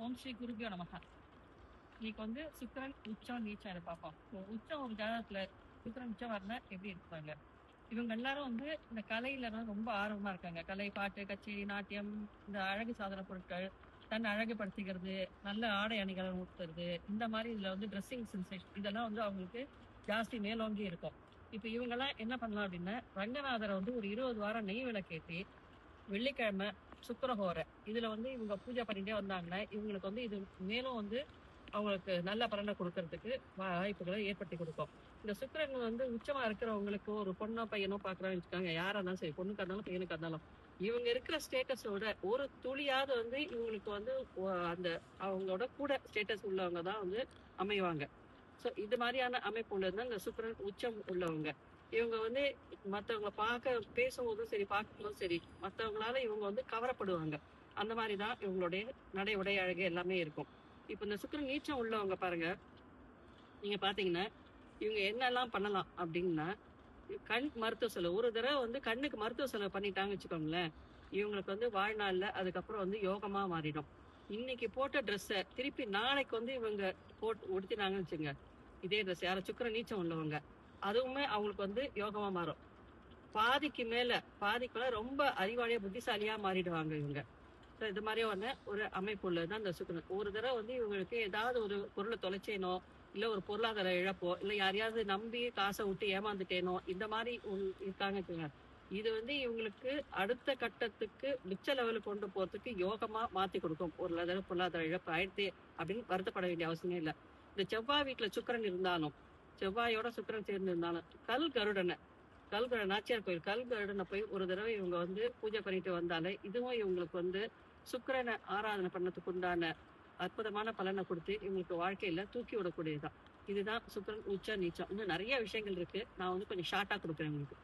ஓம் ஸ்ரீ குருபியோ நமகா. இன்னைக்கு வந்து சுக்கிரன் உச்சம் நீச்சம் இதை பார்ப்போம். உச்சம் ஒரு ஜாதகத்துல சுக்கிரன் உச்சம் வரனா எப்படி இருப்பாங்க? இவங்க எல்லாரும் வந்து இந்த கலையில தான் ரொம்ப ஆர்வமா இருக்காங்க. கலை, பாட்டு, கச்சேரி, நாட்டியம், இந்த அழகு சாதன பொருட்கள், தன்னை அழகுபடுத்திக்கிறது, நல்ல ஆடை அணிகளை ஊத்துறது, இந்த மாதிரி இதுல வந்து ட்ரெஸ்ஸிங் சென்சேஷன் இதெல்லாம் வந்து அவங்களுக்கு ஜாஸ்தி மேலோங்கி இருக்கும். இப்ப இவங்க எல்லாம் என்ன பண்ணலாம் அப்படின்னா, ரங்கநாதரை வந்து ஒரு 20 வாரம் நெய் விளக்கேற்றி வெள்ளிக்கிழமை சுக்கிரஹோரை இதுல வந்து இவங்க பூஜை பண்ணிட்டே வந்தாங்கன்னா இவங்களுக்கு வந்து இது மேலும் வந்து அவங்களுக்கு நல்ல பலனை கொடுக்கறதுக்கு வாய்ப்புகளை ஏற்படுத்தி கொடுக்கும். இந்த சுக்கிரன் வந்து உச்சமா இருக்கிறவங்களுக்கு ஒரு பொண்ணோ பையனோ பாக்குறான்னு வச்சுக்காங்க, யாரா இருந்தாலும் சரி, பொண்ணுக்கா இருந்தாலும் பையனுக்கா இருந்தாலும், இவங்க இருக்கிற ஸ்டேட்டஸோட ஒரு துளியாவது வந்து இவங்களுக்கு வந்து அந்த அவங்களோட கூட ஸ்டேட்டஸ் உள்ளவங்க தான் வந்து அமைவாங்க. ஸோ இது மாதிரியான அமைப்பு உள்ளது இந்த சுக்கிரன் உச்சம் உள்ளவங்க. இவங்க வந்து மற்றவங்களை பேசும்போதும் சரி, பார்க்கும்போதும் சரி, மற்றவங்களால இவங்க வந்து கவரப்படுவாங்க. அந்த மாதிரி தான் இவங்களுடைய நடை உடை அழகு எல்லாமே இருக்கும். இப்போ இந்த சுக்கிரன் நீச்சம் உள்ளவங்க பாருங்க, நீங்க பாத்தீங்கன்னா இவங்க என்னெல்லாம் பண்ணலாம் அப்படின்னா, கண் மருத்துவ செலவு ஒரு தடவை வந்து கண்ணுக்கு மருத்துவ செலவு பண்ணிட்டாங்க வச்சுக்கோங்களேன், இவங்களுக்கு வந்து வாழ்நாள்ல அதுக்கப்புறம் வந்து யோகமா மாறிடும். இன்னைக்கு போட்ட ட்ரெஸ்ஸை திருப்பி நாளைக்கு வந்து இவங்க போட்டு உடுத்தினாங்கன்னு வச்சுங்க, இதே ட்ரெஸ் யார சுக்கிரன் நீச்சம் உள்ளவங்க, அதுவுமே அவங்களுக்கு வந்து யோகமா மாறும். பாதிக்கு மேல பாதிக்குள்ள ரொம்ப அறிவாளியா புத்திசாலியா மாறிடுவாங்க இவங்க. இது மாதிரியான ஒரு அமைப்பு உள்ளதுதான் இந்த சுக்கிரன். ஒரு தடவை வந்து இவங்களுக்கு ஏதாவது ஒரு பொருளை தொலைச்சேனோ, இல்ல ஒரு பொருளாதார இழப்போ, இல்ல யாரையாவது நம்பி காசை விட்டு ஏமாந்துட்டேனோ, இந்த மாதிரி இருக்காங்க. இது வந்து இவங்களுக்கு அடுத்த கட்டத்துக்கு மிச்ச லெவலுக்கு கொண்டு போறதுக்கு யோகமா மாத்தி கொடுக்கும். ஒரு தடவை பொருளாதார இழப்பு ஆயிடுத்து அப்படின்னு வருத்தப்பட வேண்டிய அவசியமே இல்லை. இந்த செவ்வாய் வீட்டுல சுக்கிரன் இருந்தாலும், செவ்வாயோட சுக்கிரன் சேர்ந்து இருந்தாலும், கல்கருடன் நாச்சியார் கோயில் கல்கருடனை போய் ஒரு தடவை இவங்க வந்து பூஜை பண்ணிட்டு வந்தாலே இதுவும் இவங்களுக்கு வந்து சுக்கிரனை ஆராதனை பண்ணதுக்கு உண்டான அற்புதமான பலனை கொடுத்து இவங்களுக்கு வாழ்க்கையில தூக்கி விடக்கூடியதுதான். இதுதான் சுக்கிரன் உச்ச நீச்சம். இன்னும் நிறைய விஷயங்கள் இருக்கு, நான் வந்து கொஞ்சம் ஷார்ட்டா கொடுக்குறேன் உங்களுக்கு.